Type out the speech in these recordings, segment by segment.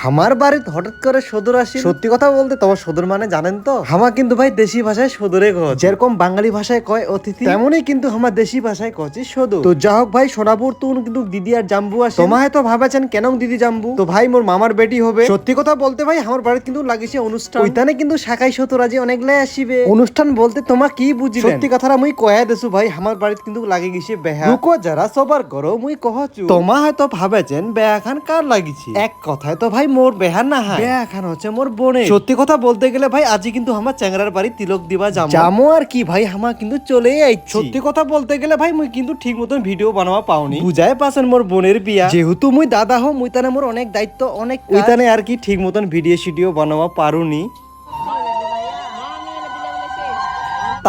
আমার বাড়িতে হঠাৎ করে সদর আসি। সত্যি কথা বলতে তোমার সদর মানে জানেন তো, আমার কিন্তু ভাই দেশি ভাষায় সদরে কয়, যেরকম বাঙালি ভাষায় কয় অতিথি, তেমনই কিন্তু আমার দেশি ভাষায় কচ্ছে সদর। তো যা হোক ভাই, সোনাপুর তুন কিন্তু দিদি আর জাম্বু আসে। তোমার হয়তো ভাবেছেন কেন দিদি জাম্বু, তো ভাই মোর মামার বেটি হবে। সত্যি কথা বলতে ভাই, আমার বাড়িতে কিন্তু লাগিছে অনুষ্ঠান, ওইখানে কিন্তু শাখাই সতর আজি অনেকলাই আসিবে। অনুষ্ঠান বলতে তোমা কি বুঝিলেন, সত্যি কথাটা মুই কয়া দেছু ভাই, আমার বাড়িতে কিন্তু লাগি গেছে বেহা। রুকো যারা সবার করো মুই কহচু। তোমা হয়তো ভাবেছেন বেহা খান কার লাগিছে, এক কথায় তো ভাই মোর বেহা না হয়, বেহা খান হচ্ছে মোর বোনে। সত্যি কথা বলতে গেলে ভাই, আজি কিন্তু আমার চ্যাংরার বাড়ি তিলক দিবা যামো আর কি ভাই, আমার কিন্তু চলেই আইছি। সত্যি কথা বলতে গেলে ভাই, মুই কিন্তু ঠিক মতন ভিডিও বানাবা পাওনি, বুঝাই পাছেন মোর বোনের বিয়া, যেহেতু মুই দাদা হো, মুই তানে মোর অনেক দায়িত্ব, অনেক ওইখানে আর কি ঠিক মতন ভিডিও বানাবা পারুনি।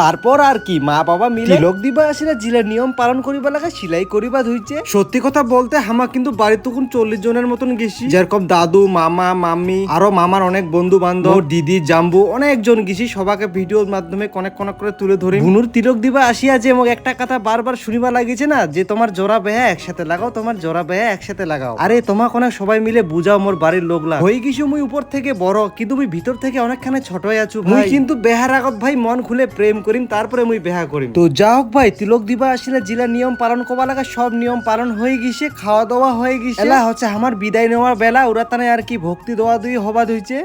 তারপর আর কি মা বাবা মিলে তিলক দিবা আসিলে জিলের নিয়ম পালন করিবা লাগা, সিলাই করিবা ধুইছে। সত্যি কথা বলতে আমার কিন্তু বাড়িতে তখন 40 জনের মতন গেছি, যেরকম দাদু মামা মাম্মি আরো মামার অনেক বন্ধু বান্ধব, দিদি জাম্বু অনেকজন গেছি। সবাকে ভিডিওর মাধ্যমে কনেক করে তুলে ধরি। বুনুর তিলক দিবা আসিয়া যে মোক একটা কথা বারবার শুনিবা লাগিছে না, যে তোমার জোড়া বেহা একসাথে লাগাও, তোমার জোড়া বেহা একসাথে লাগাও। আরে তোমাক অনেক সবাই মিলে বুঝাও, মোর বাড়ির লোকলা হয়ে গেছি মুই উপর থেকে বড়, কিন্তু মুই ভিতর থেকে অনেকখানে ছোট আছু ভাই। কিন্তু বেহার আগত ভাই মন খুলে প্রেম করিম, তারপরে মুই বেহা করিম। তো যা হোক ভাই, তিলক দিবা আসলে জিলা নিয়ম পালন করবা লাগা, সব নিয়ম পালন হয়ে গেছে, খাওয়া দাওয়া হয়ে গেছে। এলা হচ্ছে আমার বিদায় নেওয়ার বেলা, ওরা তানে আর কি ভক্তি দোয়া দুই হবা ধুইছে।